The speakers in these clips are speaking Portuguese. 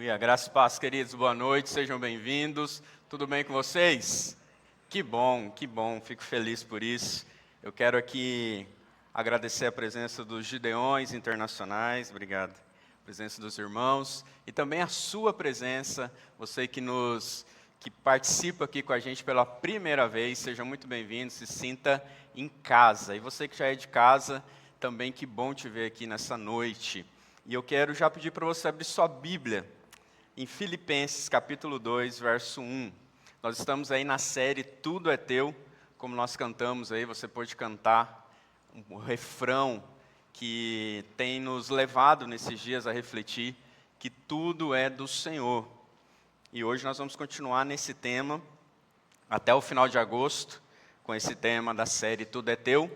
Aleluia. Graça e paz, queridos. Boa noite, sejam bem-vindos. Tudo bem com vocês? Que bom, fico feliz por isso. Eu quero aqui agradecer a presença dos Gideões Internacionais, obrigado. A presença dos irmãos e também a sua presença, você que participa aqui com a gente pela primeira vez, seja muito bem-vindo, se sinta em casa. E você que já é de casa, também que bom te ver aqui nessa noite. E eu quero já pedir para você abrir sua Bíblia em Filipenses capítulo 2, verso 1. Nós estamos aí na série Tudo é Teu, como nós cantamos aí, você pode cantar um refrão que tem nos levado nesses dias a refletir que tudo é do Senhor. E hoje nós vamos continuar nesse tema até o final de agosto, com esse tema da série Tudo é Teu.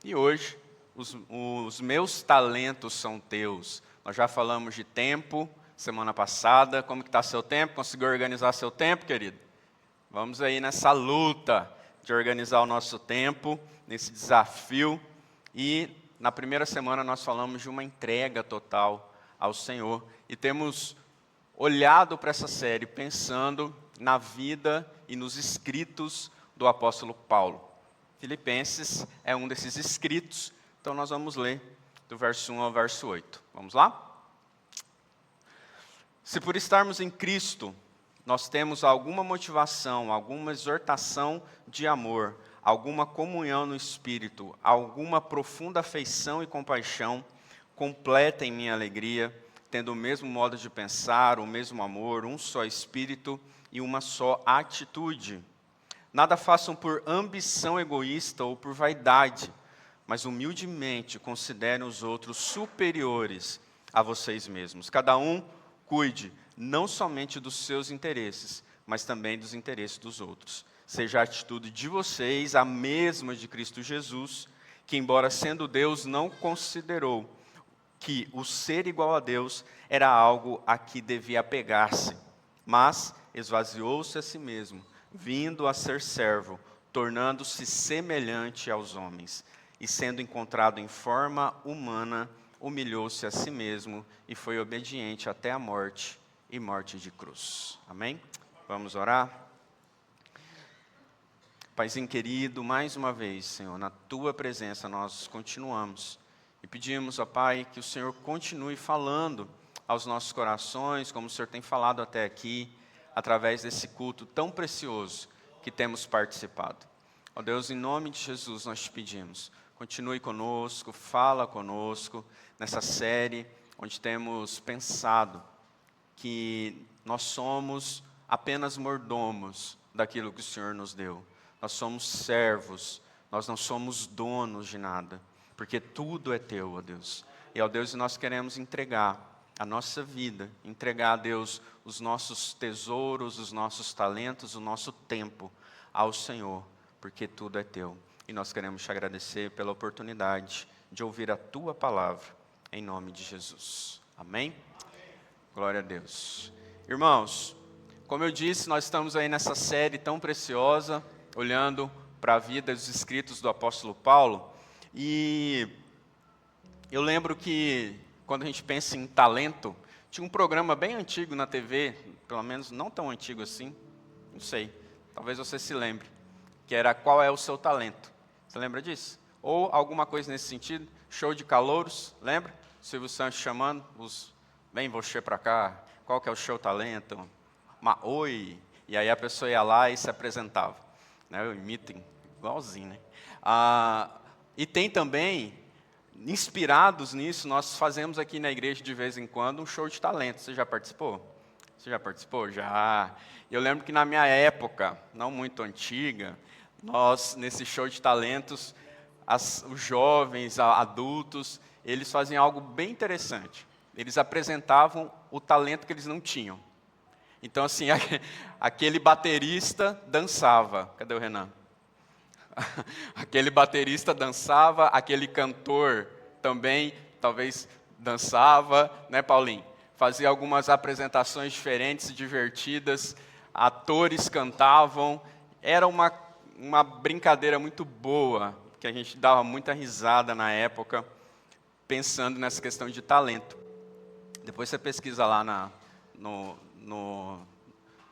E hoje, os meus talentos são teus. Nós já falamos de tempo semana passada. Como que está seu tempo? Conseguiu organizar seu tempo, querido? Vamos aí nessa luta de organizar o nosso tempo, nesse desafio. E na primeira semana nós falamos de uma entrega total ao Senhor. E temos olhado para essa série pensando na vida e nos escritos do apóstolo Paulo. Filipenses é um desses escritos, então nós vamos ler do verso 1 ao verso 8. Vamos lá? Se por estarmos em Cristo, nós temos alguma motivação, alguma exortação de amor, alguma comunhão no Espírito, alguma profunda afeição e compaixão, completem minha alegria, tendo o mesmo modo de pensar, o mesmo amor, um só Espírito e uma só atitude. Nada façam por ambição egoísta ou por vaidade, mas humildemente considerem os outros superiores a vocês mesmos. Cada um cuide não somente dos seus interesses, mas também dos interesses dos outros. Seja a atitude de vocês a mesma de Cristo Jesus, que embora sendo Deus, não considerou que o ser igual a Deus era algo a que devia apegar-se, mas esvaziou-se a si mesmo, vindo a ser servo, tornando-se semelhante aos homens, e sendo encontrado em forma humana, humilhou-se a si mesmo e foi obediente até a morte e morte de cruz. Amém? Vamos orar? Paizinho querido, mais uma vez, Senhor, na Tua presença nós continuamos. E pedimos, ó Pai, que o Senhor continue falando aos nossos corações, como o Senhor tem falado até aqui, através desse culto tão precioso que temos participado. Ó Deus, em nome de Jesus nós te pedimos, continue conosco, fala conosco, nessa série onde temos pensado que nós somos apenas mordomos daquilo que o Senhor nos deu. Nós somos servos, nós não somos donos de nada. Porque tudo é teu, ó Deus. E, ó Deus, nós queremos entregar a nossa vida, entregar a Deus os nossos tesouros, os nossos talentos, o nosso tempo ao Senhor, porque tudo é teu. E nós queremos te agradecer pela oportunidade de ouvir a tua palavra, em nome de Jesus. Amém? Glória a Deus. Irmãos, como eu disse, nós estamos aí nessa série tão preciosa, olhando para a vida dos escritos do apóstolo Paulo. E eu lembro que, quando a gente pensa em talento, tinha um programa bem antigo na TV, pelo menos não tão antigo assim, não sei, talvez você se lembre, que era Qual é o Seu Talento? Você lembra disso? Ou alguma coisa nesse sentido, show de calouros, lembra? Silvio Santos chamando, vem você para cá, qual que é o seu talento? Oi! E aí a pessoa ia lá e se apresentava. Né? Eu imito igualzinho, né? E tem também, inspirados nisso, nós fazemos aqui na igreja de vez em quando um show de talento. Você já participou? Você já participou? Já. Eu lembro que na minha época, não muito antiga, nós, nesse show de talentos, os jovens, adultos, eles faziam algo bem interessante. Eles apresentavam o talento que eles não tinham. Então, assim, aquele baterista dançava. Cadê o Renan? Aquele baterista dançava, aquele cantor também, talvez dançava, né, Paulinho? Fazia algumas apresentações diferentes e divertidas, atores cantavam, era uma brincadeira muito boa, que a gente dava muita risada na época, pensando nessa questão de talento. Depois você pesquisa lá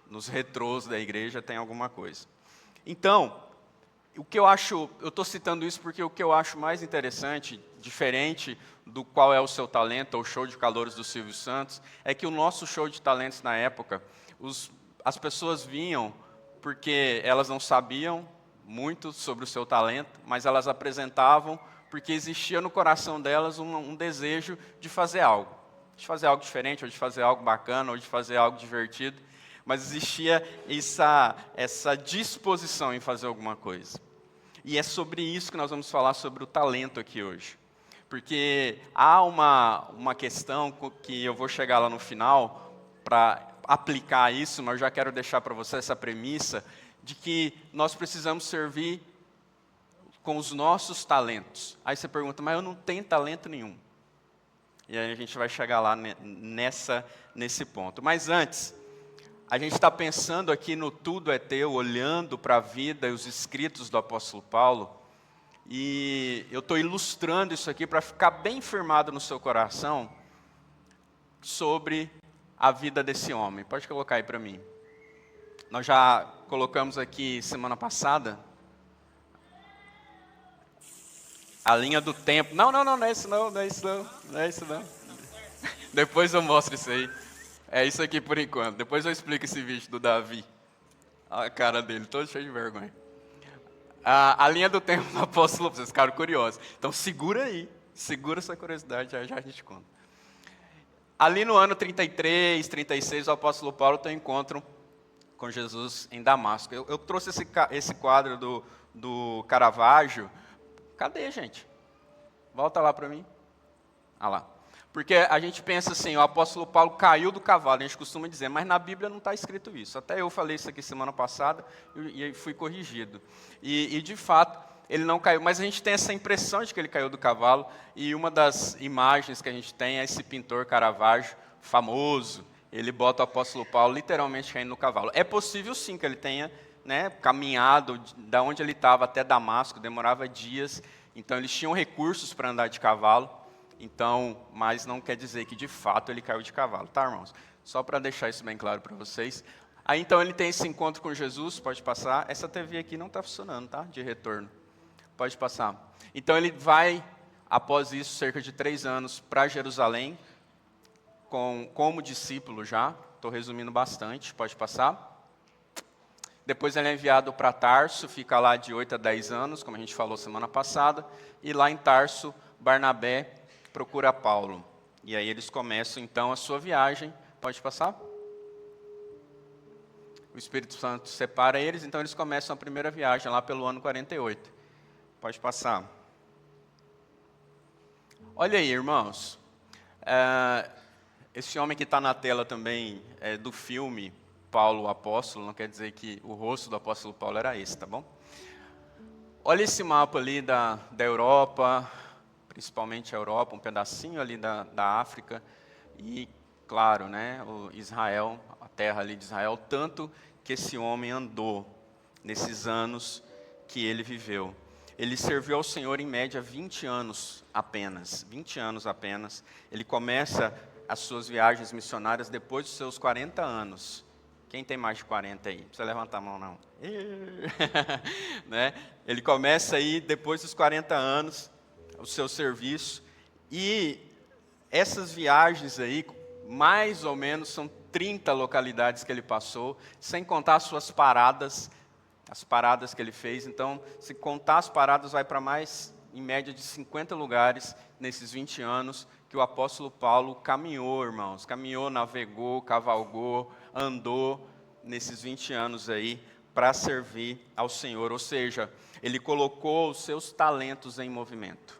nos retrôs da igreja tem alguma coisa. Então, o que eu estou citando isso porque o que eu acho mais interessante, diferente do qual é o seu talento, ou o show de calouros do Silvio Santos, é que o nosso show de talentos na época, as pessoas vinham porque elas não sabiam muito sobre o seu talento, mas elas apresentavam porque existia no coração delas um desejo de fazer algo diferente, ou de fazer algo bacana, ou de fazer algo divertido, mas existia essa disposição em fazer alguma coisa. E é sobre isso que nós vamos falar, sobre o talento aqui hoje. Porque há uma questão que eu vou chegar lá no final para aplicar isso, mas eu já quero deixar para você essa premissa de que nós precisamos servir com os nossos talentos. Aí você pergunta, mas eu não tenho talento nenhum. E aí a gente vai chegar lá nesse ponto. Mas antes, a gente está pensando aqui no Tudo é Teu, olhando para a vida e os escritos do apóstolo Paulo, e eu estou ilustrando isso aqui para ficar bem firmado no seu coração sobre a vida desse homem. Pode colocar aí para mim. Nós já colocamos aqui semana passada a linha do tempo. Não é isso não. Depois eu mostro isso aí. É isso aqui por enquanto. Depois eu explico esse vídeo do Davi. Olha a cara dele, todo cheio de vergonha. A linha do tempo do apóstolo, vocês ficaram curiosos. Então segura aí, segura essa curiosidade, já a gente conta. Ali no ano 33, 36, o apóstolo Paulo tem um encontro com Jesus em Damasco. Eu trouxe esse quadro do Caravaggio. Cadê, gente? Volta lá para mim. Ah lá. Porque a gente pensa assim, o apóstolo Paulo caiu do cavalo, a gente costuma dizer, mas na Bíblia não está escrito isso. Até eu falei isso aqui semana passada e fui corrigido. E de fato, ele não caiu, mas a gente tem essa impressão de que ele caiu do cavalo, e uma das imagens que a gente tem é esse pintor Caravaggio, famoso, ele bota o apóstolo Paulo literalmente caindo no cavalo. É possível sim que ele tenha caminhado da onde ele estava até Damasco, demorava dias, então eles tinham recursos para andar de cavalo. Então, mas não quer dizer que de fato ele caiu de cavalo, tá, irmãos? Só para deixar isso bem claro para vocês. Aí então ele tem esse encontro com Jesus, pode passar. Essa TV aqui não está funcionando, tá? De retorno. Pode passar. Então ele vai, após isso, cerca de 3 anos, para Jerusalém, como discípulo já. Estou resumindo bastante, pode passar. Depois ele é enviado para Tarso, fica lá de 8 a 10 anos, como a gente falou semana passada. E lá em Tarso, Barnabé procura Paulo. E aí eles começam então a sua viagem. Pode passar? O Espírito Santo separa eles, então eles começam a primeira viagem lá pelo ano 48. Pode passar. Olha aí, irmãos. Esse homem que está na tela também é do filme Paulo o Apóstolo, não quer dizer que o rosto do apóstolo Paulo era esse, tá bom? Olha esse mapa ali da Europa, principalmente a Europa, um pedacinho ali da África e, claro, o Israel, a terra ali de Israel, tanto que esse homem andou nesses anos que ele viveu. Ele serviu ao Senhor em média 20 anos apenas, 20 anos apenas. Ele começa as suas viagens missionárias depois dos seus 40 anos. Quem tem mais de 40 aí? Não precisa levantar a mão, não. Ele começa aí depois dos 40 anos, o seu serviço, e essas viagens aí, mais ou menos, são 30 localidades que ele passou, sem contar as suas paradas, as paradas que ele fez. Então, se contar as paradas, vai para mais, em média, de 50 lugares nesses 20 anos que o apóstolo Paulo caminhou, irmãos. Caminhou, navegou, cavalgou, andou nesses 20 anos aí para servir ao Senhor. Ou seja, ele colocou os seus talentos em movimento.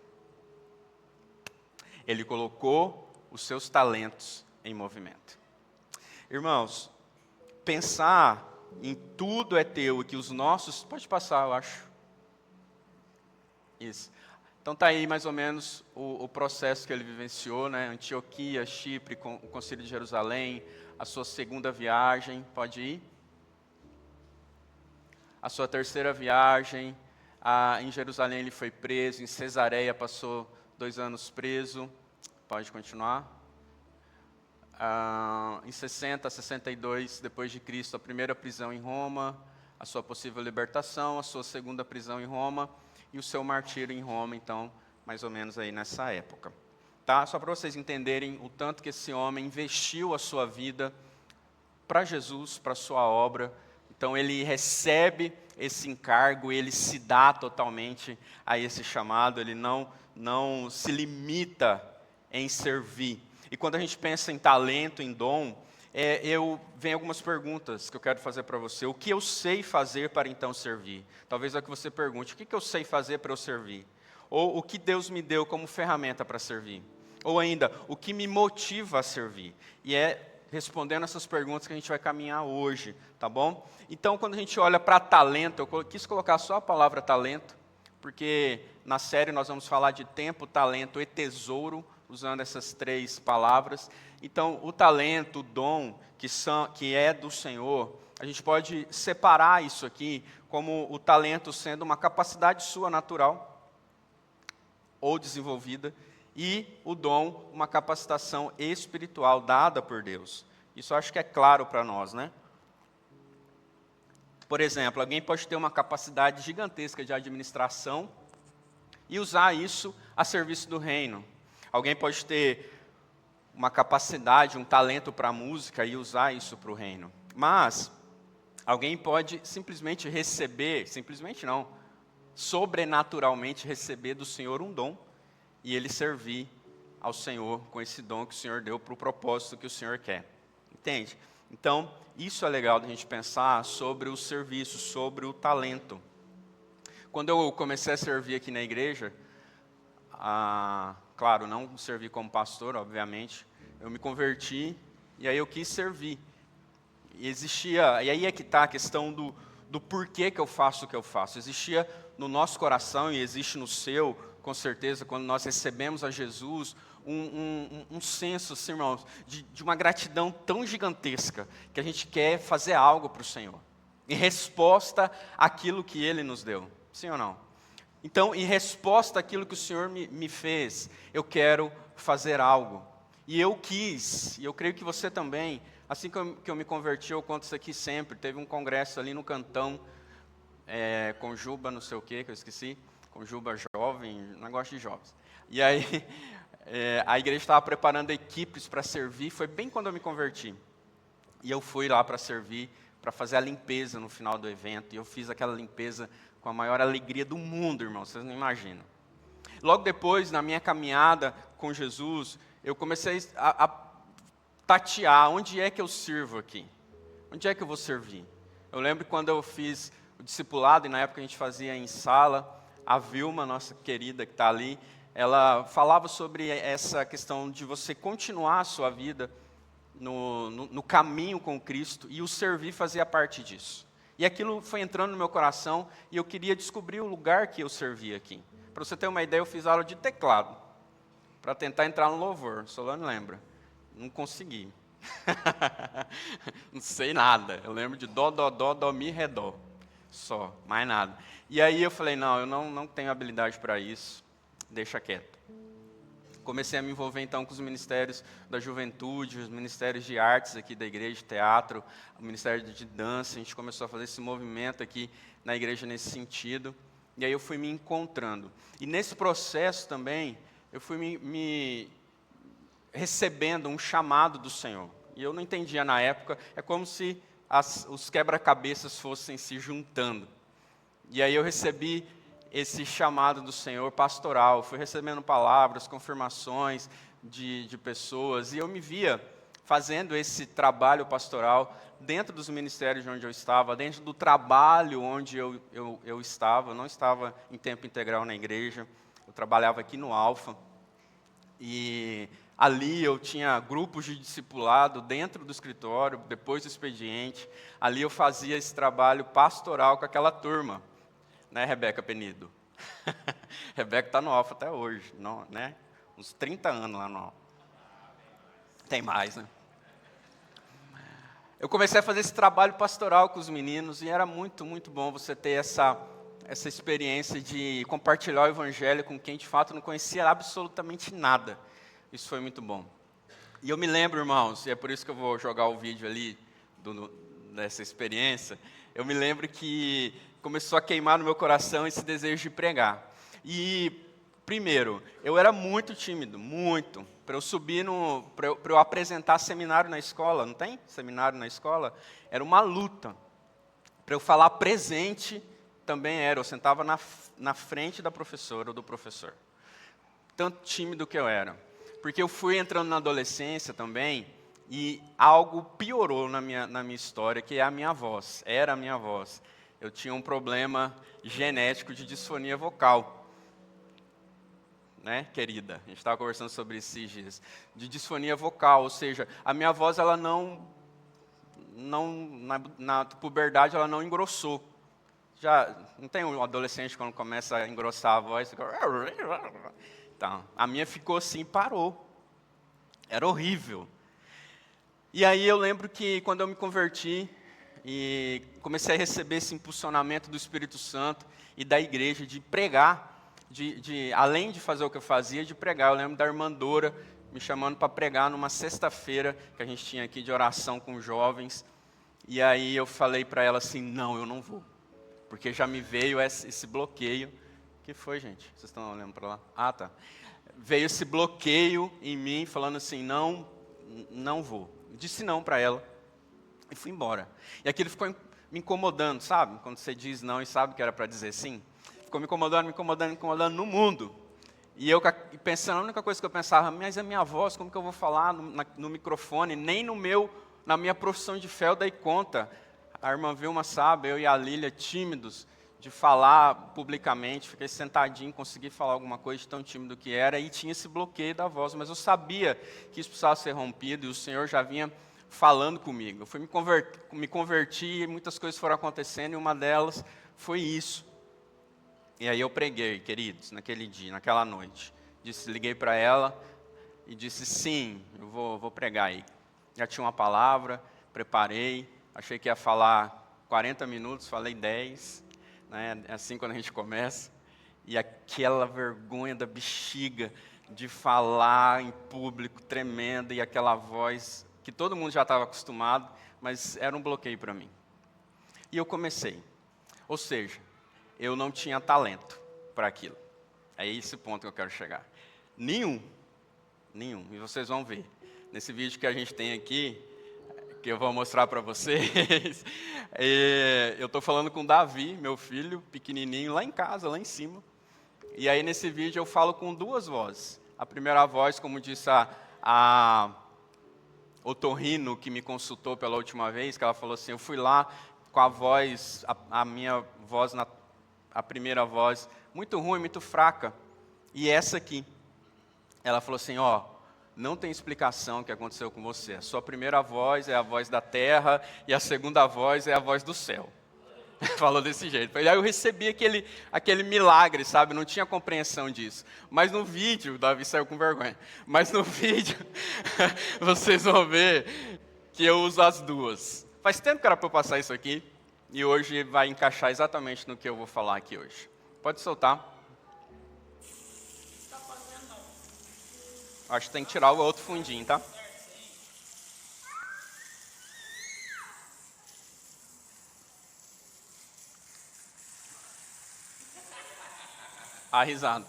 Ele colocou os seus talentos em movimento. Irmãos, pensar em tudo é teu e que os nossos... Pode passar, eu acho. Isso. Então está aí mais ou menos o processo que ele vivenciou, Antioquia, Chipre, o Concílio de Jerusalém, a sua segunda viagem, pode ir? A sua terceira viagem, em Jerusalém ele foi preso, em Cesareia passou 2 anos preso. Pode continuar. em 60 a 62 depois de Cristo, a primeira prisão em Roma, a sua possível libertação, a sua segunda prisão em Roma e o seu martírio em Roma, então, mais ou menos aí nessa época. Tá? Só para vocês entenderem o tanto que esse homem investiu a sua vida para Jesus, para a sua obra. Então ele recebe esse encargo, ele se dá totalmente a esse chamado, ele não se limita em servir. E quando a gente pensa em talento, em dom, vem algumas perguntas que eu quero fazer para você. O que eu sei fazer para então servir? Talvez é o que você pergunte, o que eu sei fazer para eu servir? Ou o que Deus me deu como ferramenta para servir? Ou ainda, o que me motiva a servir? E respondendo essas perguntas que a gente vai caminhar hoje, tá bom? Então, quando a gente olha para talento, eu quis colocar só a palavra talento, porque na série nós vamos falar de tempo, talento e tesouro, usando essas três palavras. Então, o talento, o dom, que é do Senhor, a gente pode separar isso aqui como o talento sendo uma capacidade sua natural ou desenvolvida, e o dom, uma capacitação espiritual dada por Deus. Isso eu acho que é claro para nós, né? Por exemplo, alguém pode ter uma capacidade gigantesca de administração e usar isso a serviço do reino. Alguém pode ter uma capacidade, um talento para a música e usar isso para o reino. Mas alguém pode simplesmente receber, simplesmente não, sobrenaturalmente receber do Senhor um dom e ele servir ao Senhor com esse dom que o Senhor deu para o propósito que o Senhor quer. Entende? Então, isso é legal da gente pensar sobre o serviço, sobre o talento. Quando eu comecei a servir aqui na igreja, claro, não servi como pastor, obviamente, eu me converti e aí eu quis servir. E aí é que está a questão do porquê que eu faço o que eu faço. Existia no nosso coração e existe no seu, com certeza, quando nós recebemos a Jesus, um senso, assim, irmãos, de uma gratidão tão gigantesca, que a gente quer fazer algo para o Senhor, em resposta àquilo que Ele nos deu. Sim ou não? Então, em resposta àquilo que o Senhor me fez, eu quero fazer algo. E eu quis, e eu creio que você também, assim que eu me converti, eu conto isso aqui sempre, teve um congresso ali no Cantão, com Juba, não sei o que eu esqueci, com Juba jovem, negócio de jovens. E aí, a igreja estava preparando equipes para servir, foi bem quando eu me converti. E eu fui lá para servir, para fazer a limpeza no final do evento, e eu fiz aquela limpeza com a maior alegria do mundo, irmão, vocês não imaginam. Logo depois, na minha caminhada com Jesus, eu comecei a tatear, onde é que eu sirvo aqui? Onde é que eu vou servir? Eu lembro quando eu fiz o discipulado, e na época a gente fazia em sala, a Vilma, nossa querida que está ali, ela falava sobre essa questão de você continuar a sua vida no caminho com Cristo, e o servir fazia parte disso. E aquilo foi entrando no meu coração, e eu queria descobrir o lugar que eu servia aqui. Para você ter uma ideia, eu fiz aula de teclado, para tentar entrar no louvor, Solano lembra. Não consegui. Não sei nada, eu lembro de dó, mi, ré, dó. Só, mais nada. E aí eu falei, não, eu não tenho habilidade para isso, deixa quieto. Comecei a me envolver então com os ministérios da juventude, os ministérios de artes aqui da igreja, de teatro, o ministério de dança, a gente começou a fazer esse movimento aqui na igreja nesse sentido, e aí eu fui me encontrando. E nesse processo também, eu fui me recebendo um chamado do Senhor, e eu não entendia na época, é como se os quebra-cabeças fossem se juntando. E aí eu recebi esse chamado do Senhor pastoral, fui recebendo palavras, confirmações de pessoas, e eu me via fazendo esse trabalho pastoral dentro dos ministérios onde eu estava, dentro do trabalho onde eu estava. Eu não estava em tempo integral na igreja, eu trabalhava aqui no Alfa, e ali eu tinha grupos de discipulado dentro do escritório, depois do expediente. Ali eu fazia esse trabalho pastoral com aquela turma, né, Rebeca Penido? Rebeca está no Alfa até hoje, não, né? Uns 30 anos lá no Alfa. Tem mais, né? Eu comecei a fazer esse trabalho pastoral com os meninos, e era muito, muito bom você ter essa experiência de compartilhar o evangelho com quem de fato não conhecia absolutamente nada. Isso foi muito bom. E eu me lembro, irmãos, e é por isso que eu vou jogar o vídeo ali dessa experiência, eu me lembro que começou a queimar no meu coração esse desejo de pregar. E, primeiro, eu era muito tímido, muito. Para eu subir, para eu apresentar seminário na escola, não tem seminário na escola? Era uma luta. Para eu falar presente, também era. Eu sentava na frente da professora ou do professor. Tanto tímido que eu era. Porque eu fui entrando na adolescência também, e algo piorou na minha história, que é a minha voz. Era a minha voz. Eu tinha um problema genético de disfonia vocal. Né, querida? A gente estava conversando sobre esses dias. De disfonia vocal, ou seja, a minha voz, ela na puberdade, ela não engrossou. Já não tem um adolescente quando começa a engrossar a voz? Fica... Então, a minha ficou assim, parou. Era horrível. E aí eu lembro que quando eu me converti e comecei a receber esse impulsionamento do Espírito Santo e da igreja de pregar, além de fazer o que eu fazia, de pregar. Eu lembro da irmã Dora me chamando para pregar numa sexta-feira que a gente tinha aqui de oração com jovens. E aí eu falei para ela assim, não, eu não vou. Porque já me veio esse bloqueio. O que foi, gente? Vocês estão olhando para lá? Ah, tá. Veio esse bloqueio em mim, falando assim, não vou. Eu disse não para ela e fui embora. E aquilo ficou me incomodando, sabe? Quando você diz não e sabe que era para dizer sim. Ficou me incomodando no mundo. E eu pensando, a única coisa que eu pensava, mas a minha voz, como que eu vou falar no microfone? Nem na minha profissão de fé eu dei conta. A irmã Vilma sabe, eu e a Lília, tímidos de falar publicamente, fiquei sentadinho, consegui falar alguma coisa de tão tímido que era, e tinha esse bloqueio da voz, mas eu sabia que isso precisava ser rompido, e o Senhor já vinha falando comigo. Eu fui me converti, e muitas coisas foram acontecendo, e uma delas foi isso. E aí eu preguei, queridos, naquele dia, naquela noite. Liguei para ela e disse, sim, eu vou pregar aí. Já tinha uma palavra, preparei, achei que ia falar 40 minutos, falei 10, né? É assim quando a gente começa. E aquela vergonha da bexiga de falar em público tremenda, e aquela voz que todo mundo já estava acostumado, mas era um bloqueio para mim. E eu comecei. Ou seja, eu não tinha talento para aquilo. É esse ponto que eu quero chegar. Nenhum. E vocês vão ver. Nesse vídeo que a gente tem aqui, que eu vou mostrar para vocês, eu estou falando com o Davi, meu filho, pequenininho, lá em casa, lá em cima. E aí nesse vídeo eu falo com duas vozes. A primeira voz, como disse a otorrino que me consultou pela última vez, que ela falou assim, eu fui lá com a voz, a minha voz a primeira voz, muito ruim, muito fraca. E essa aqui, ela falou assim, não tem explicação o que aconteceu com você. A sua primeira voz é a voz da terra e a segunda voz é a voz do céu. Falou desse jeito. E aí eu recebi aquele milagre, sabe? Não tinha compreensão disso. Mas no vídeo, Davi saiu com vergonha. Mas no vídeo, vocês vão ver que eu uso as duas. Faz tempo que era para eu passar isso aqui. E hoje vai encaixar exatamente no que eu vou falar aqui hoje. Pode soltar. Acho que tem que tirar o outro fundinho, tá? A risada.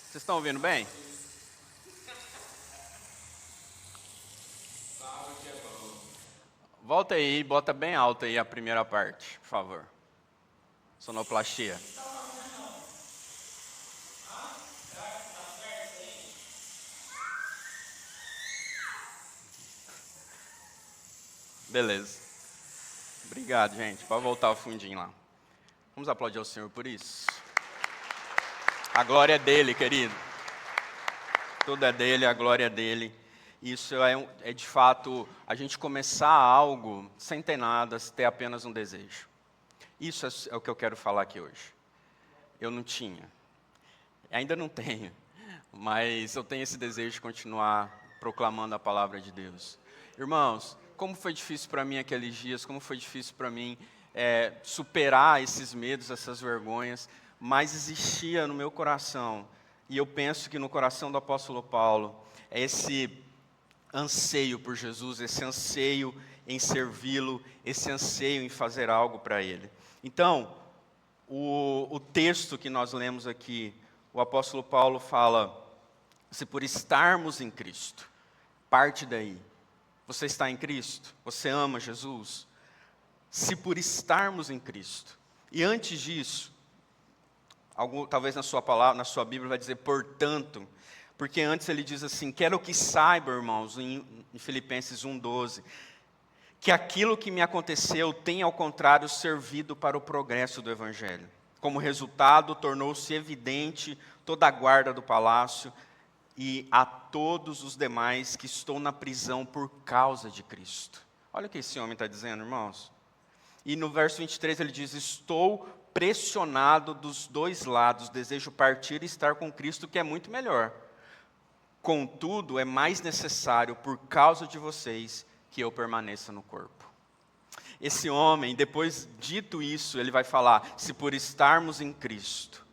Vocês estão ouvindo bem? Volta aí, bota bem alto aí a primeira parte, por favor. Sonoplastia. Beleza. Obrigado, gente. Pode voltar o fundinho lá. Vamos aplaudir ao Senhor por isso. A glória é dele, querido. Tudo é dele, a glória é dele. Isso é de fato a gente começar algo sem ter nada, ter apenas um desejo. Isso é o que eu quero falar aqui hoje. Eu não tinha, ainda não tenho, mas eu tenho esse desejo de continuar proclamando a palavra de Deus. Irmãos, como foi difícil para mim aqueles dias, como foi difícil para mim superar esses medos, essas vergonhas, mas existia no meu coração, e eu penso que no coração do apóstolo Paulo, é esse anseio por Jesus, esse anseio em servi-lo, esse anseio em fazer algo para Ele. Então, o texto que nós lemos aqui, o apóstolo Paulo fala, se por estarmos em Cristo, parte daí. Você está em Cristo? Você ama Jesus? Se por estarmos em Cristo. E antes disso, talvez na sua palavra, na sua Bíblia vai dizer portanto, porque antes ele diz assim, quero que saiba, irmãos, em Filipenses 1:12, que aquilo que me aconteceu tem, ao contrário, servido para o progresso do Evangelho. Como resultado, tornou-se evidente toda a guarda do palácio e a todos os demais que estou na prisão por causa de Cristo. Olha o que esse homem está dizendo, irmãos. E no verso 23 ele diz, estou pressionado dos dois lados, desejo partir e estar com Cristo, que é muito melhor. Contudo, é mais necessário, por causa de vocês, que eu permaneça no corpo. Esse homem, depois dito isso, ele vai falar, se por estarmos em Cristo,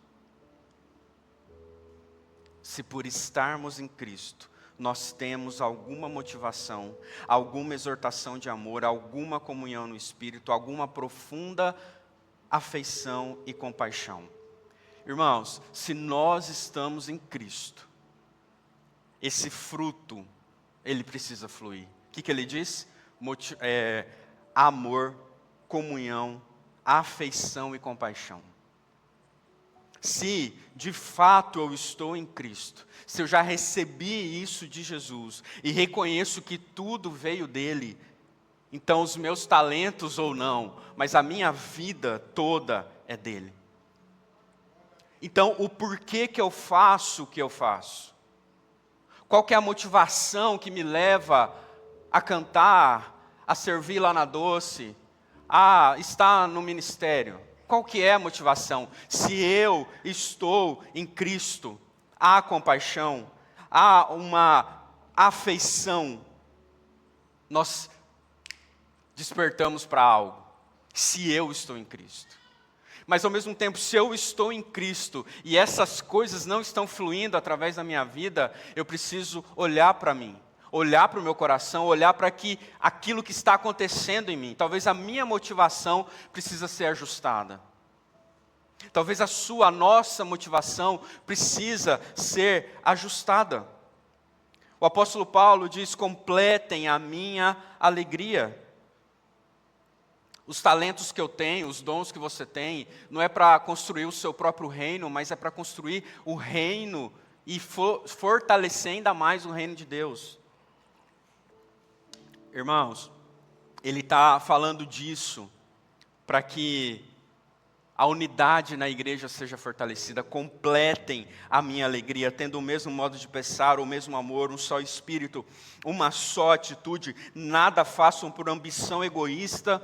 nós temos alguma motivação, alguma exortação de amor, alguma comunhão no Espírito, alguma profunda afeição e compaixão. Irmãos, se nós estamos em Cristo, esse fruto, ele precisa fluir. O que ele diz? Amor, comunhão, afeição e compaixão. Se de fato eu estou em Cristo, se eu já recebi isso de Jesus e reconheço que tudo veio dele, então os meus talentos ou não, mas a minha vida toda é dele. Então o porquê que eu faço o que eu faço? Qual que é a motivação que me leva a cantar, a servir lá na Doce, a estar no ministério? Qual que é a motivação? Se eu estou em Cristo, há compaixão, há uma afeição, nós despertamos para algo. Se eu estou em Cristo. Mas ao mesmo tempo, se eu estou em Cristo e essas coisas não estão fluindo através da minha vida, eu preciso olhar para mim, olhar para o meu coração, olhar para aquilo que está acontecendo em mim. Talvez a minha motivação precisa ser ajustada. Talvez a nossa motivação precisa ser ajustada. O apóstolo Paulo diz, completem a minha alegria. Os talentos que eu tenho, os dons que você tem, não é para construir o seu próprio reino, mas é para construir o reino e fortalecer ainda mais o reino de Deus. Irmãos, ele está falando disso para que a unidade na igreja seja fortalecida. Completem a minha alegria, tendo o mesmo modo de pensar, o mesmo amor, um só espírito, uma só atitude. Nada façam por ambição egoísta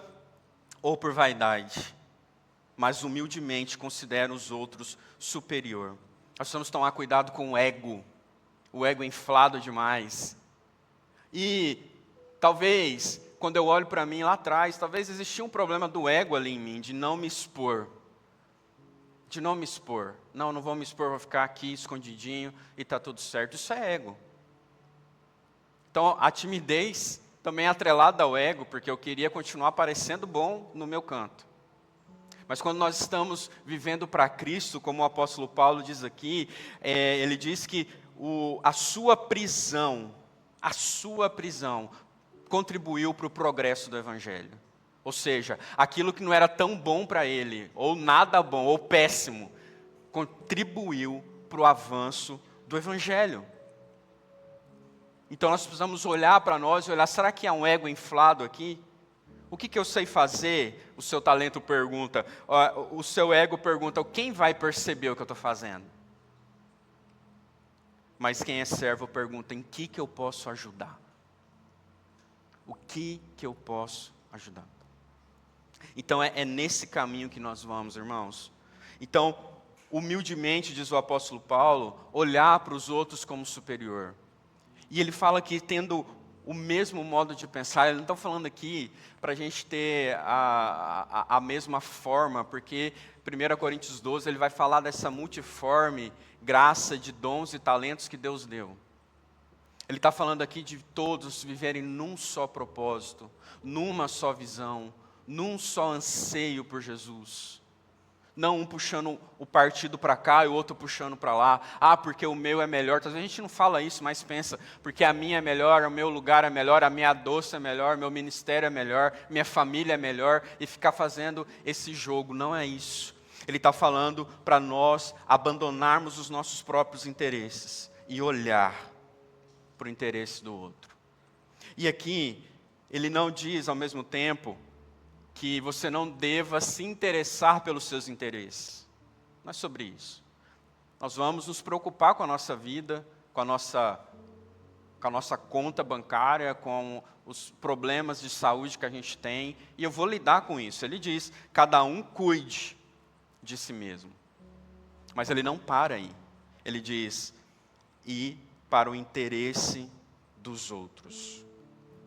ou por vaidade, mas humildemente considera os outros superior. Nós precisamos tomar cuidado com o ego inflado demais. E talvez, quando eu olho para mim lá atrás, talvez existia um problema do ego ali em mim, de não me expor. Não vou me expor, vou ficar aqui escondidinho e está tudo certo. Isso é ego. Então, a timidez também é atrelada ao ego, porque eu queria continuar parecendo bom no meu canto. Mas quando nós estamos vivendo para Cristo, como o apóstolo Paulo diz aqui, ele diz que a sua prisão contribuiu para o progresso do Evangelho. Ou seja, aquilo que não era tão bom para ele, ou nada bom, ou péssimo, contribuiu para o avanço do Evangelho. Então nós precisamos olhar para nós e olhar, será que há um ego inflado aqui? O que eu sei fazer? O seu talento pergunta, o seu ego pergunta, quem vai perceber o que eu estou fazendo? Mas quem é servo pergunta, em que eu posso ajudar? O que eu posso ajudar? Então é nesse caminho que nós vamos, irmãos. Então, humildemente, diz o apóstolo Paulo, olhar para os outros como superior. E ele fala que tendo o mesmo modo de pensar, ele não está falando aqui para a gente ter a mesma forma, porque 1 Coríntios 12, ele vai falar dessa multiforme graça de dons e talentos que Deus deu. Ele está falando aqui de todos viverem num só propósito, numa só visão, num só anseio por Jesus. Não um puxando o partido para cá e o outro puxando para lá. Ah, porque o meu é melhor. Talvez a gente não fala isso, mas pensa, porque a minha é melhor, o meu lugar é melhor, a minha doce é melhor, meu ministério é melhor, minha família é melhor, e ficar fazendo esse jogo. Não é isso. Ele está falando para nós abandonarmos os nossos próprios interesses e olhar para o interesse do outro. E aqui, ele não diz ao mesmo tempo que você não deva se interessar pelos seus interesses. Não é sobre isso. Nós vamos nos preocupar com a nossa vida, com a nossa conta bancária, com os problemas de saúde que a gente tem, e eu vou lidar com isso. Ele diz, cada um cuide de si mesmo. Mas ele não para aí. Ele diz, e para o interesse dos outros.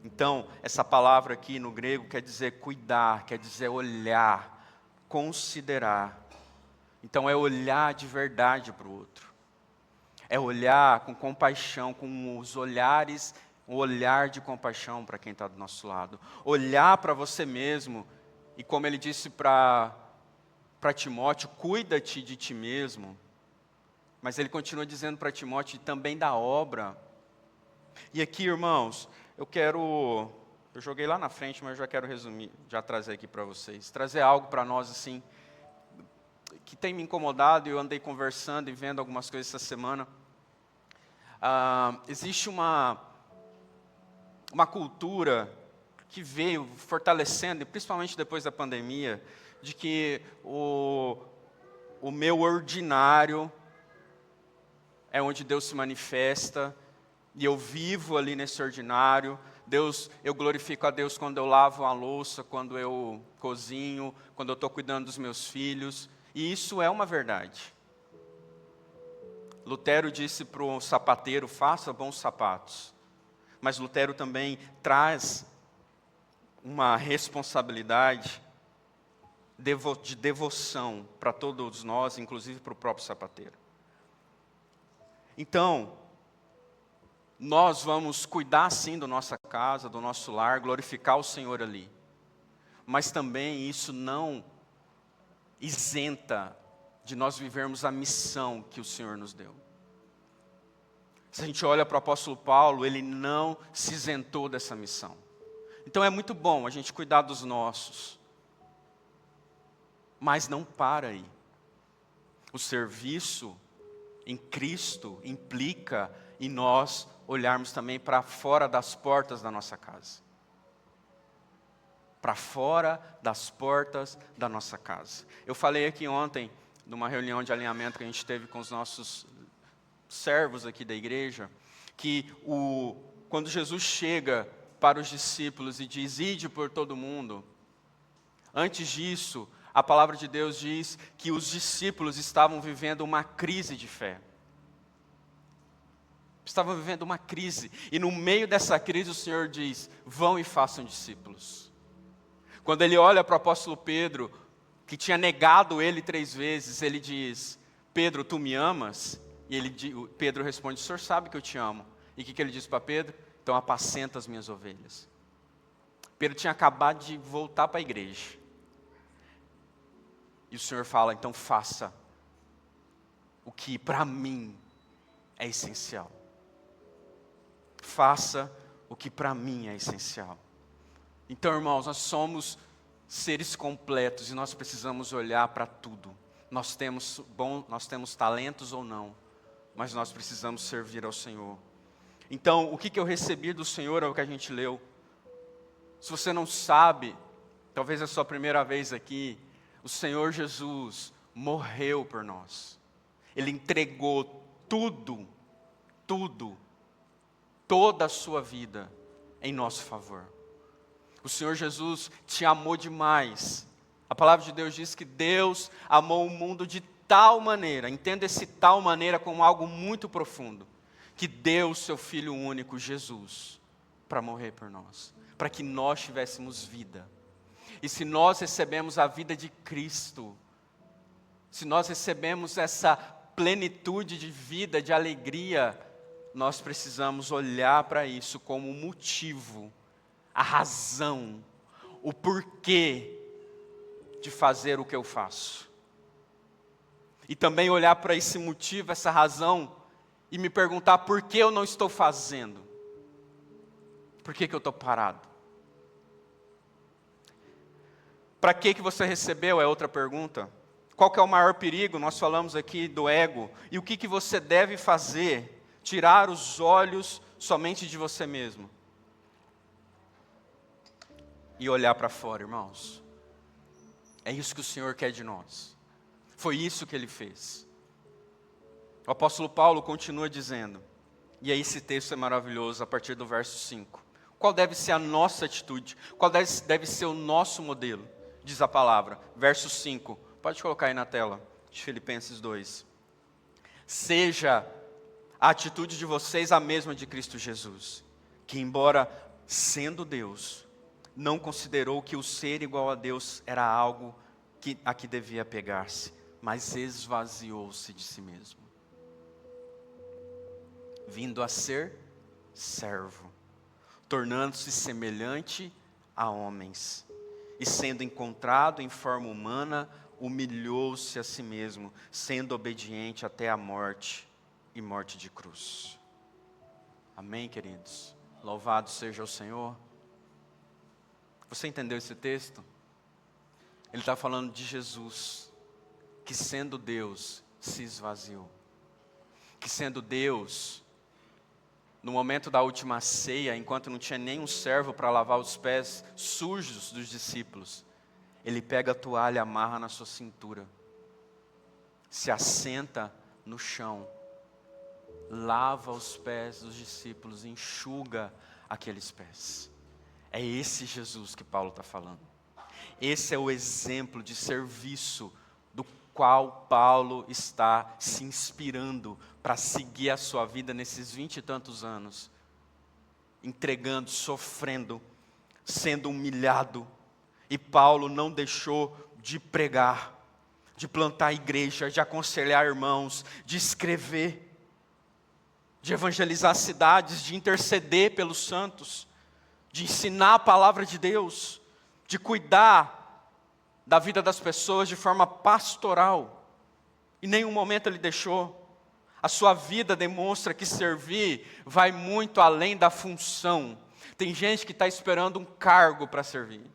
Então, essa palavra aqui no grego quer dizer cuidar, quer dizer olhar, considerar. Então, é olhar de verdade para o outro. É olhar com compaixão, com os olhares, o olhar de compaixão para quem está do nosso lado. Olhar para você mesmo, e como ele disse para Timóteo, cuida-te de ti mesmo. Mas ele continua dizendo para Timóteo também da obra. E aqui, irmãos, eu joguei lá na frente, mas eu já quero resumir, já trazer aqui para vocês. Trazer algo para nós, assim, que tem me incomodado, e eu andei conversando e vendo algumas coisas essa semana. Existe uma cultura que veio fortalecendo, e principalmente depois da pandemia, de que o meu ordinário é onde Deus se manifesta, e eu vivo ali nesse ordinário. Eu glorifico a Deus quando eu lavo a louça, quando eu cozinho, quando eu estou cuidando dos meus filhos. E isso é uma verdade. Lutero disse para o sapateiro, faça bons sapatos. Mas Lutero também traz uma responsabilidade de devoção para todos nós, inclusive para o próprio sapateiro. Então, nós vamos cuidar sim da nossa casa, do nosso lar, glorificar o Senhor ali. Mas também isso não isenta de nós vivermos a missão que o Senhor nos deu. Se a gente olha para o apóstolo Paulo, ele não se isentou dessa missão. Então é muito bom a gente cuidar dos nossos. Mas não para aí. O serviço em Cristo implica em nós olharmos também para fora das portas da nossa casa. Para fora das portas da nossa casa. Eu falei aqui ontem, numa reunião de alinhamento que a gente teve com os nossos servos aqui da igreja, que quando Jesus chega para os discípulos e diz, ide por todo mundo, antes disso, a palavra de Deus diz que os discípulos estavam vivendo uma crise de fé. Estavam vivendo uma crise. E no meio dessa crise o Senhor diz, vão e façam discípulos. Quando ele olha para o apóstolo Pedro, que tinha negado ele 3 vezes, ele diz, Pedro, tu me amas? E Pedro responde, o Senhor sabe que eu te amo. E o que ele diz para Pedro? Então apacenta as minhas ovelhas. Pedro tinha acabado de voltar para a igreja. E o Senhor fala, então faça o que para mim é essencial. Faça o que para mim é essencial. Então, irmãos, nós somos seres completos e nós precisamos olhar para tudo. Nós temos talentos ou não, mas nós precisamos servir ao Senhor. Então, o que eu recebi do Senhor é o que a gente leu. Se você não sabe, talvez é a sua primeira vez aqui, o Senhor Jesus morreu por nós. Ele entregou tudo, toda a sua vida em nosso favor. O Senhor Jesus te amou demais. A palavra de Deus diz que Deus amou o mundo de tal maneira, entenda esse tal maneira como algo muito profundo, que deu o seu Filho único, Jesus, para morrer por nós, para que nós tivéssemos vida. E se nós recebemos a vida de Cristo, se nós recebemos essa plenitude de vida, de alegria, nós precisamos olhar para isso como um motivo, a razão, o porquê de fazer o que eu faço. E também olhar para esse motivo, essa razão, e me perguntar por que eu não estou fazendo. Por que eu estou parado? Para que você recebeu é outra pergunta. Qual que é o maior perigo? Nós falamos aqui do ego. E o que você deve fazer? Tirar os olhos somente de você mesmo. E olhar para fora, irmãos. É isso que o Senhor quer de nós. Foi isso que Ele fez. O apóstolo Paulo continua dizendo, e aí esse texto é maravilhoso, a partir do verso 5. Qual deve ser a nossa atitude? Qual deve ser o nosso modelo? Diz a palavra, verso 5. Pode colocar aí na tela, de Filipenses 2. Seja a atitude de vocês a mesma de Cristo Jesus, que embora sendo Deus, não considerou que o ser igual a Deus era algo a que devia apegar-se, mas esvaziou-se de si mesmo, vindo a ser servo, tornando-se semelhante a homens, e sendo encontrado em forma humana, humilhou-se a si mesmo, sendo obediente até a morte, e morte de cruz. Amém, queridos? Louvado seja o Senhor. Você entendeu esse texto? Ele está falando de Jesus, que sendo Deus, se esvaziou. Que sendo Deus, no momento da última ceia, enquanto não tinha nenhum servo para lavar os pés sujos dos discípulos, Ele pega a toalha, amarra na sua cintura, se assenta no chão, lava os pés dos discípulos, enxuga aqueles pés. É esse Jesus que Paulo está falando. Esse é o exemplo de serviço do qual Paulo está se inspirando para seguir a sua vida nesses 20 e tantos anos. Entregando, sofrendo, sendo humilhado. E Paulo não deixou de pregar, de plantar igreja, de aconselhar irmãos, de escrever, de evangelizar cidades, de interceder pelos santos, de ensinar a palavra de Deus, de cuidar da vida das pessoas de forma pastoral. Em nenhum momento ele deixou. A sua vida demonstra que servir vai muito além da função. Tem gente que está esperando um cargo para servir.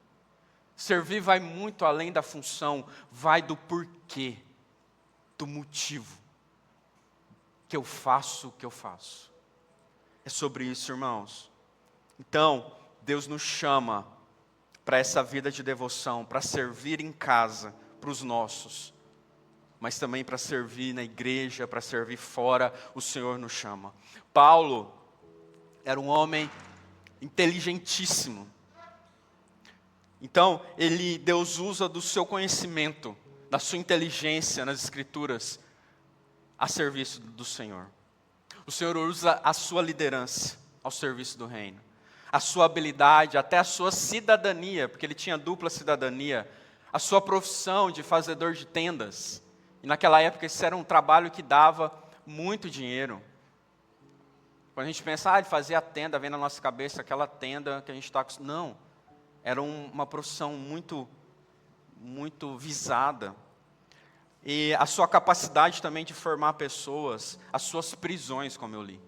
Servir vai muito além da função, vai do porquê, do motivo que eu faço o que eu faço. É sobre isso, irmãos. Então, Deus nos chama para essa vida de devoção, para servir em casa, para os nossos, mas também para servir na igreja, para servir fora, o Senhor nos chama. Paulo era um homem inteligentíssimo. Então, Deus usa do seu conhecimento, da sua inteligência nas Escrituras, a serviço do Senhor. O Senhor usa a sua liderança ao serviço do reino. A sua habilidade, até a sua cidadania, porque ele tinha dupla cidadania, a sua profissão de fazedor de tendas. E naquela época isso era um trabalho que dava muito dinheiro. Quando a gente pensa, ele fazia a tenda, vem na nossa cabeça aquela tenda que a gente está acostumado. Não, era uma profissão muito, muito visada. E a sua capacidade também de formar pessoas, as suas prisões, como eu li.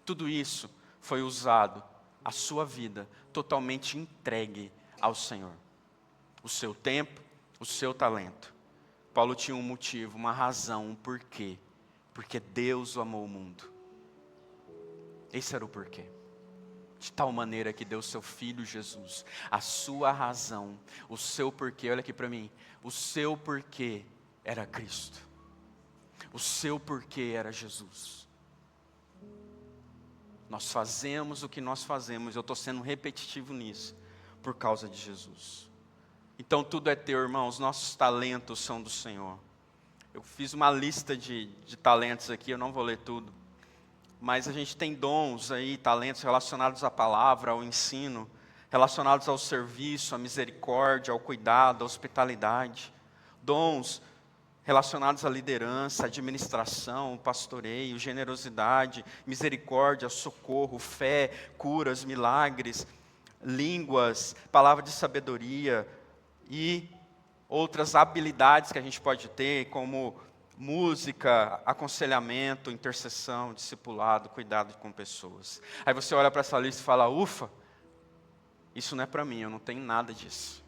Tudo isso foi usado, a sua vida totalmente entregue ao Senhor. O seu tempo, o seu talento. Paulo tinha um motivo, uma razão, um porquê. Porque Deus amou o mundo. Esse era o porquê. De tal maneira que deu seu Filho Jesus. A sua razão, o seu porquê, olha aqui para mim. O seu porquê era Cristo. O seu porquê era Jesus. Nós fazemos o que nós fazemos, eu estou sendo repetitivo nisso, por causa de Jesus. Então tudo é teu, irmão, os nossos talentos são do Senhor. Eu fiz uma lista de talentos aqui, eu não vou ler tudo. Mas a gente tem dons aí, talentos relacionados à palavra, ao ensino, relacionados ao serviço, à misericórdia, ao cuidado, à hospitalidade. Dons relacionados à liderança, administração, pastoreio, generosidade, misericórdia, socorro, fé, curas, milagres, línguas, palavra de sabedoria e outras habilidades que a gente pode ter, como música, aconselhamento, intercessão, discipulado, cuidado com pessoas. Aí você olha para essa lista e fala, ufa, isso não é para mim, eu não tenho nada disso.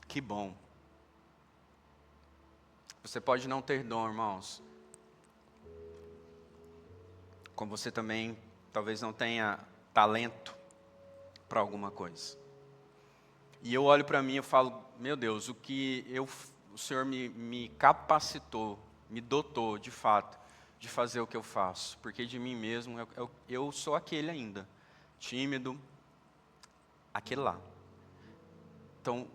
Que bom. Você pode não ter dom, irmãos. Como você também talvez não tenha talento para alguma coisa. E eu olho para mim e falo, meu Deus, o Senhor me capacitou, me dotou, de fato, de fazer o que eu faço. Porque de mim mesmo, eu sou aquele ainda, tímido, aquele lá. Então,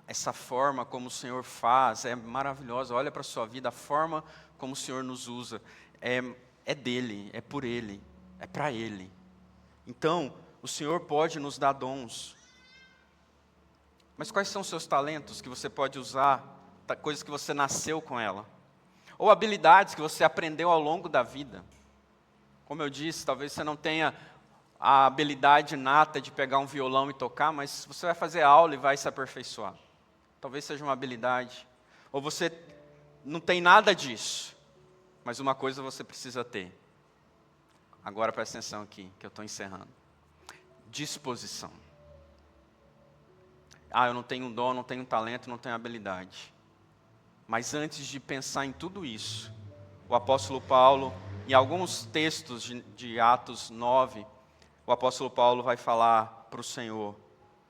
essa forma como o Senhor faz é maravilhosa. Olha para a sua vida, a forma como o Senhor nos usa é dele, é por ele, é para ele. Então, o Senhor pode nos dar dons. Mas quais são os seus talentos que você pode usar, coisas que você nasceu com ela? Ou habilidades que você aprendeu ao longo da vida? Como eu disse, talvez você não tenha a habilidade inata de pegar um violão e tocar, mas você vai fazer aula e vai se aperfeiçoar. Talvez seja uma habilidade. Ou você não tem nada disso, mas uma coisa você precisa ter. Agora presta atenção aqui, que eu estou encerrando. Disposição. Eu não tenho um dom, não tenho um talento, não tenho habilidade. Mas antes de pensar em tudo isso, o apóstolo Paulo, em alguns textos de Atos 9, o apóstolo Paulo vai falar para o Senhor,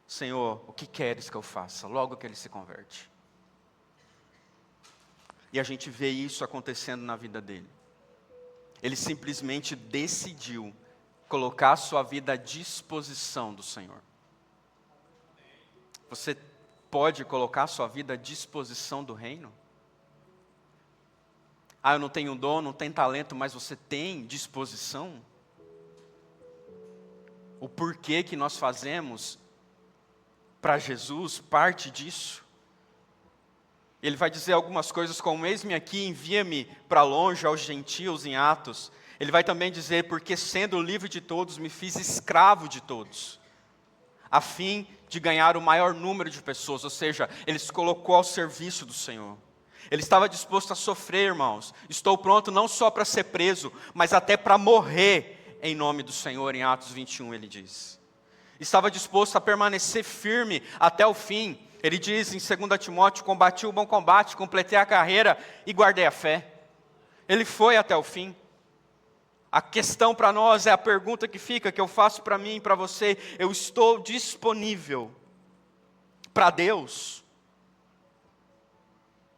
Senhor, o que queres que eu faça? Logo que ele se converte. E a gente vê isso acontecendo na vida dele. Ele simplesmente decidiu colocar a sua vida à disposição do Senhor. Você pode colocar a sua vida à disposição do reino? Eu não tenho dom, não tenho talento, mas você tem disposição? O porquê que nós fazemos para Jesus parte disso. Ele vai dizer algumas coisas como, eis-me aqui, envia-me para longe aos gentios em Atos. Ele vai também dizer, porque sendo livre de todos, me fiz escravo de todos, a fim de ganhar o maior número de pessoas, ou seja, ele se colocou ao serviço do Senhor. Ele estava disposto a sofrer, irmãos. Estou pronto não só para ser preso, mas até para morrer em nome do Senhor, em Atos 21 ele diz. Estava disposto a permanecer firme até o fim. Ele diz em 2 Timóteo, combati o bom combate, completei a carreira e guardei a fé. Ele foi até o fim. A questão para nós é a pergunta que fica, que eu faço para mim e para você. Eu estou disponível para Deus?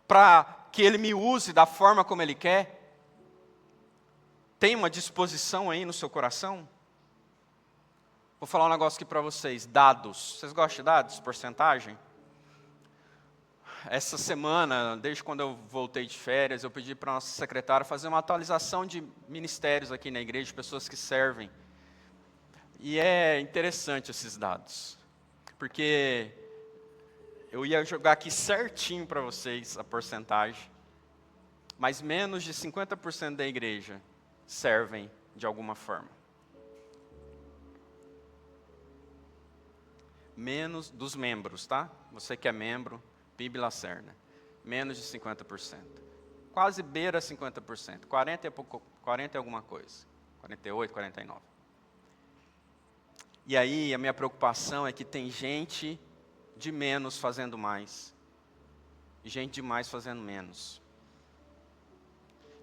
Para que Ele me use da forma como Ele quer? Tem uma disposição aí no seu coração? Vou falar um negócio aqui para vocês, dados. Vocês gostam de dados, porcentagem? Essa semana, desde quando eu voltei de férias, eu pedi para a nossa secretária fazer uma atualização de ministérios aqui na igreja, de pessoas que servem. E é interessante esses dados, porque eu ia jogar aqui certinho para vocês a porcentagem, mas menos de 50% da igreja servem de alguma forma. Menos dos membros, tá? Você que é membro, PIB Lacerda, menos de 50%. Quase beira 50%, 40 e alguma coisa, 48, 49. E aí a minha preocupação é que tem gente de menos fazendo mais, e gente de mais fazendo menos.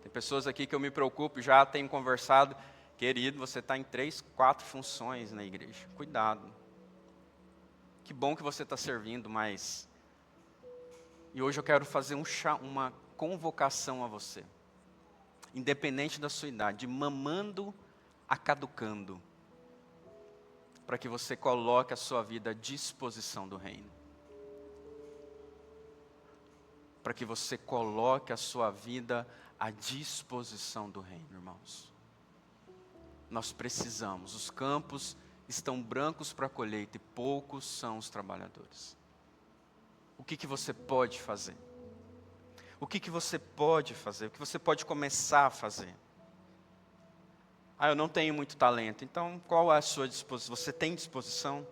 Tem pessoas aqui que eu me preocupo, já tenho conversado, querido, você está em 3, 4 funções na igreja, cuidado. Que bom que você está servindo, mas... E hoje eu quero fazer uma convocação a você. Independente da sua idade, de mamando a caducando. Para que você coloque a sua vida à disposição do reino. Para que você coloque a sua vida à disposição do reino, irmãos. Nós precisamos, os campos estão brancos para a colheita e poucos são os trabalhadores. O que você pode fazer? O que você pode fazer? O que você pode começar a fazer? Eu não tenho muito talento. Então, qual é a sua disposição? Você tem disposição?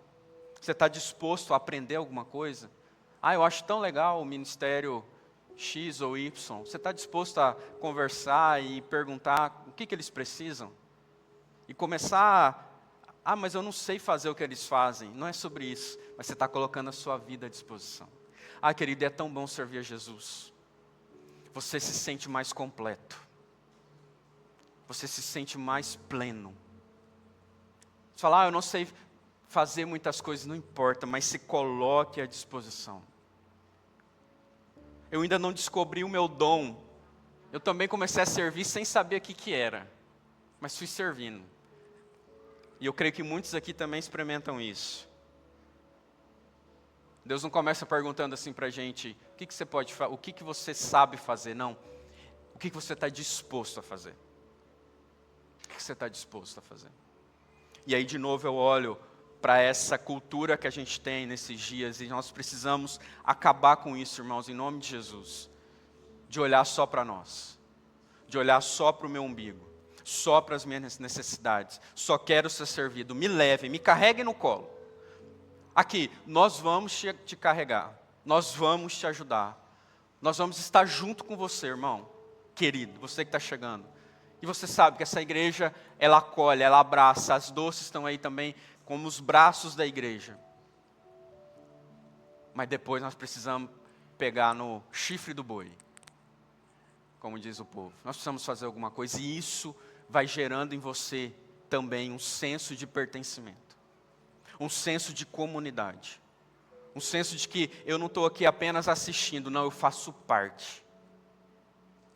Você está disposto a aprender alguma coisa? Eu acho tão legal o ministério X ou Y. Você está disposto a conversar e perguntar o que eles precisam? E começar mas eu não sei fazer o que eles fazem. Não é sobre isso, mas você está colocando a sua vida à disposição. Querido, é tão bom servir a Jesus. Você se sente mais completo. Você se sente mais pleno. Você fala, eu não sei fazer muitas coisas, não importa, mas se coloque à disposição. Eu ainda não descobri o meu dom. Eu também comecei a servir sem saber o que era, mas fui servindo. E eu creio que muitos aqui também experimentam isso. Deus não começa perguntando assim para a gente, o que você pode fazer, o que você sabe fazer, não. O que você está disposto a fazer? O que você está disposto a fazer? E aí de novo eu olho para essa cultura que a gente tem nesses dias, e nós precisamos acabar com isso, irmãos, em nome de Jesus. De olhar só para nós, de olhar só para o meu umbigo, só para as minhas necessidades, só quero ser servido, me levem, me carreguem no colo. Aqui, nós vamos te carregar, nós vamos te ajudar, nós vamos estar junto com você, irmão, querido, você que está chegando. E você sabe que essa igreja, ela acolhe, ela abraça, as doces estão aí também como os braços da igreja. Mas depois nós precisamos pegar no chifre do boi, como diz o povo. Nós precisamos fazer alguma coisa, e isso vai gerando em você também um senso de pertencimento. Um senso de comunidade. Um senso de que eu não estou aqui apenas assistindo, não, eu faço parte.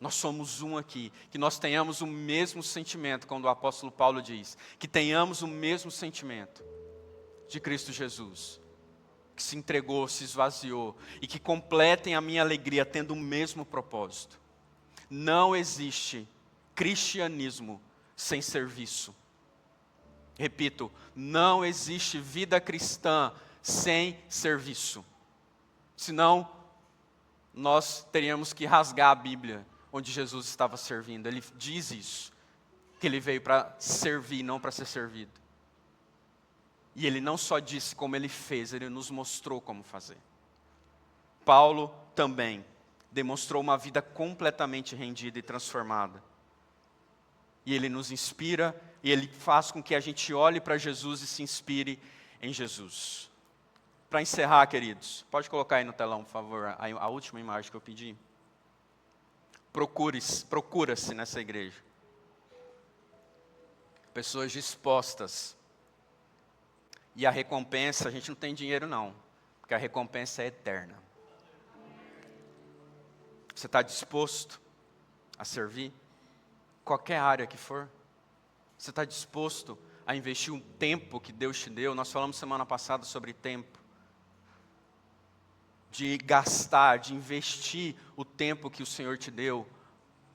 Nós somos um aqui, que nós tenhamos o mesmo sentimento, quando o apóstolo Paulo diz, que tenhamos o mesmo sentimento de Cristo Jesus, que se entregou, se esvaziou, e que completem a minha alegria tendo o mesmo propósito. Não existe cristianismo sem serviço. Repito, não existe vida cristã sem serviço. Senão, nós teríamos que rasgar a Bíblia, onde Jesus estava servindo. Ele diz isso, que ele veio para servir, não para ser servido. E ele não só disse como ele fez, ele nos mostrou como fazer. Paulo também demonstrou uma vida completamente rendida e transformada. E ele nos inspira, e ele faz com que a gente olhe para Jesus e se inspire em Jesus. Para encerrar, queridos, pode colocar aí no telão, por favor, a última imagem que eu pedi. Procura-se nessa igreja pessoas dispostas. E a recompensa, a gente não tem dinheiro não, porque a recompensa é eterna. Você está disposto a servir? Qualquer área que for. Você está disposto a investir um tempo que Deus te deu? Nós falamos semana passada sobre tempo. De gastar, de investir o tempo que o Senhor te deu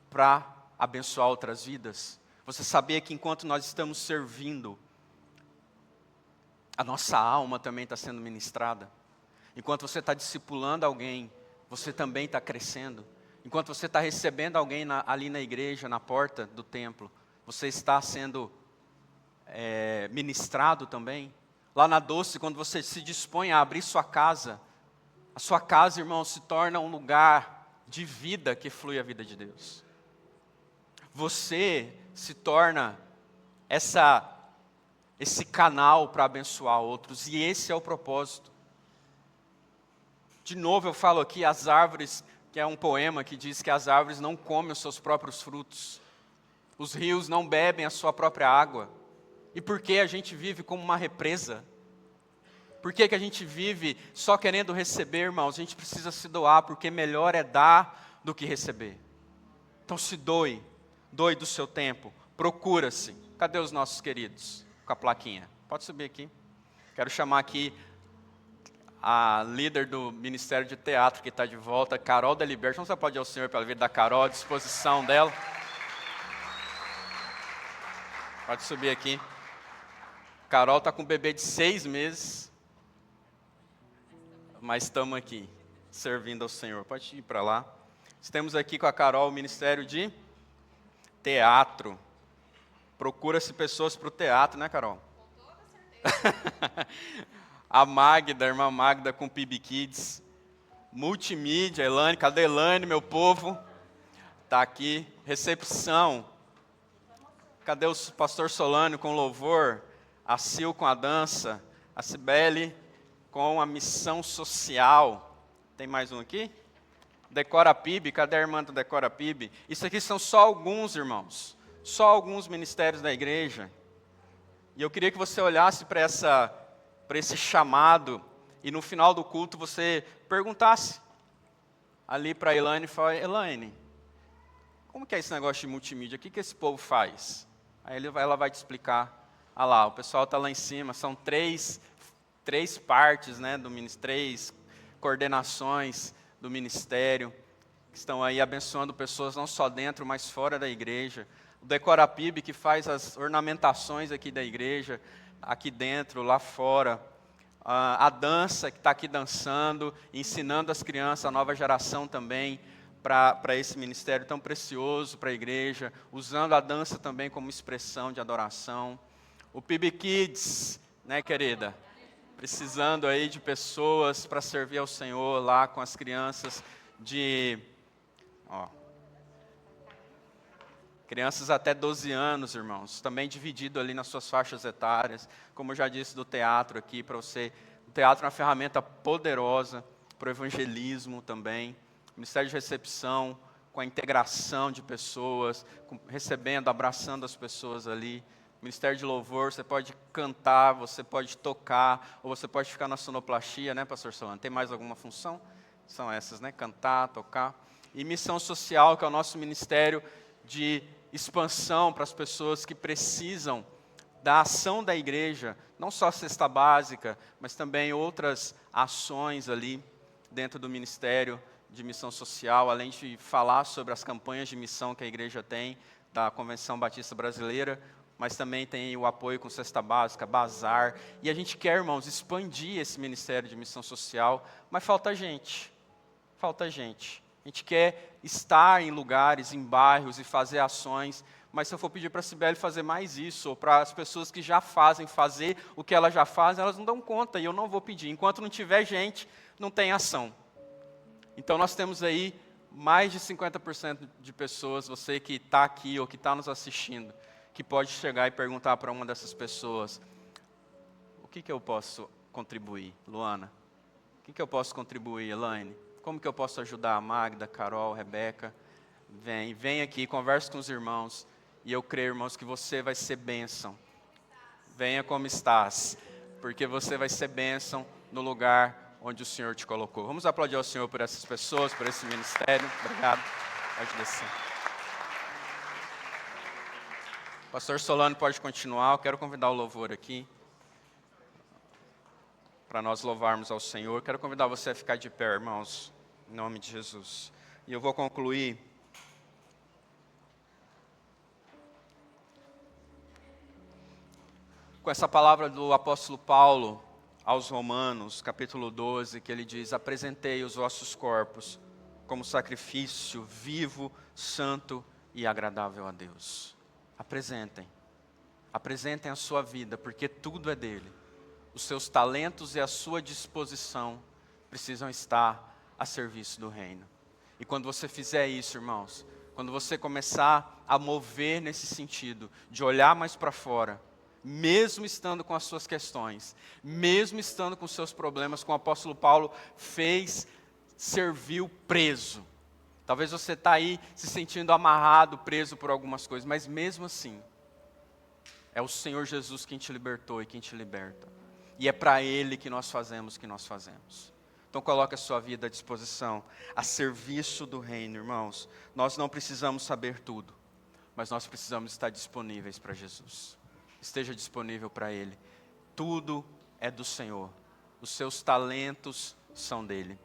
para abençoar outras vidas. Você sabia que enquanto nós estamos servindo, a nossa alma também está sendo ministrada. Enquanto você está discipulando alguém, você também está crescendo. Enquanto você está recebendo alguém ali na igreja, na porta do templo, você está sendo ministrado também. Lá na Doce, quando você se dispõe a abrir sua casa, a sua casa, irmão, se torna um lugar de vida que flui a vida de Deus. Você se torna esse canal para abençoar outros, e esse é o propósito. De novo eu falo aqui, as árvores, que é um poema que diz que as árvores não comem os seus próprios frutos, os rios não bebem a sua própria água. E por que a gente vive como uma represa? Por que a gente vive só querendo receber, irmãos? A gente precisa se doar, porque melhor é dar do que receber. Então se doe do seu tempo, procura-se. Cadê os nossos queridos? Com a plaquinha. Pode subir aqui. Quero chamar aqui a líder do Ministério de Teatro, que está de volta, Carol Deliberto. Vamos aplaudir ao Senhor pela vida da Carol, a disposição dela. Pode subir aqui. Carol está com um bebê de 6 meses. Mas estamos aqui, servindo ao Senhor. Pode ir para lá. Temos aqui com a Carol o Ministério de Teatro. Procura-se pessoas para o teatro, né, Carol? Com toda certeza. A Magda, a irmã Magda com PIB Kids. Multimídia, Elane, cadê Elane, meu povo? Está aqui. Recepção. Cadê o pastor Solano com louvor? A Sil com a dança. A Cibele com a missão social. Tem mais um aqui? Decora PIB, cadê a irmã do Decora PIB? Isso aqui são só alguns, irmãos. Só alguns ministérios da igreja. E eu queria que você olhasse para esse chamado e no final do culto você perguntasse ali para a Elaine, fala, Elaine, como que é esse negócio de multimídia? O que esse povo faz? Aí ela vai te explicar. Ah lá, o pessoal está lá em cima, são três partes, né, do ministério, 3 coordenações do ministério, que estão aí abençoando pessoas não só dentro, mas fora da igreja. O Decora PIB, que faz as ornamentações aqui da igreja, aqui dentro, lá fora. A dança, que está aqui dançando, ensinando as crianças, a nova geração também, para esse ministério tão precioso para a igreja, usando a dança também como expressão de adoração. O PIB Kids, né, querida? Precisando aí de pessoas para servir ao Senhor lá com as crianças crianças até 12 anos, irmãos, também dividido ali nas suas faixas etárias, como eu já disse do teatro aqui, para você, o teatro é uma ferramenta poderosa para o evangelismo também, ministério de recepção, com a integração de pessoas, recebendo, abraçando as pessoas ali, ministério de louvor, você pode cantar, você pode tocar, ou você pode ficar na sonoplastia, né, pastor Solano? Tem mais alguma função? São essas, né, cantar, tocar. E missão social, que é o nosso ministério de expansão para as pessoas que precisam da ação da igreja, não só a cesta básica, mas também outras ações ali dentro do ministério de missão social, além de falar sobre as campanhas de missão que a igreja tem, da Convenção Batista Brasileira, mas também tem o apoio com cesta básica, bazar, e a gente quer, irmãos, expandir esse ministério de missão social, mas falta gente. A gente quer estar em lugares, em bairros e fazer ações, mas se eu for pedir para a Cibele fazer mais isso, ou para as pessoas que já fazem fazer o que elas já fazem, elas não dão conta, e eu não vou pedir. Enquanto não tiver gente, não tem ação. Então nós temos aí mais de 50% de pessoas, você que está aqui ou que está nos assistindo, que pode chegar e perguntar para uma dessas pessoas, o que eu posso contribuir, Luana? O que eu posso contribuir, Elaine? Como que eu posso ajudar a Magda, Carol, Rebeca? Vem aqui, converse com os irmãos. E eu creio, irmãos, que você vai ser bênção. Venha como estás, porque você vai ser bênção no lugar onde o Senhor te colocou. Vamos aplaudir ao Senhor por essas pessoas, por esse ministério. Obrigado. Pode descer. Pastor Solano pode continuar. Eu quero convidar o louvor aqui, para nós louvarmos ao Senhor. Quero convidar você a ficar de pé, irmãos, em nome de Jesus. E eu vou concluir com essa palavra do apóstolo Paulo aos Romanos, capítulo 12, que ele diz: apresentei os vossos corpos como sacrifício vivo, santo e agradável a Deus. Apresentem a sua vida, porque tudo é dele. Os seus talentos e a sua disposição precisam estar a serviço do reino. E quando você fizer isso, irmãos, quando você começar a mover nesse sentido, de olhar mais para fora, mesmo estando com as suas questões, mesmo estando com os seus problemas, como o apóstolo Paulo serviu preso. Talvez você está aí se sentindo amarrado, preso por algumas coisas, mas mesmo assim, é o Senhor Jesus quem te libertou e quem te liberta. E é para Ele que nós fazemos o que nós fazemos. Então coloque a sua vida à disposição, a serviço do reino, irmãos. Nós não precisamos saber tudo, mas nós precisamos estar disponíveis para Jesus. Esteja disponível para Ele. Tudo é do Senhor. Os seus talentos são dele.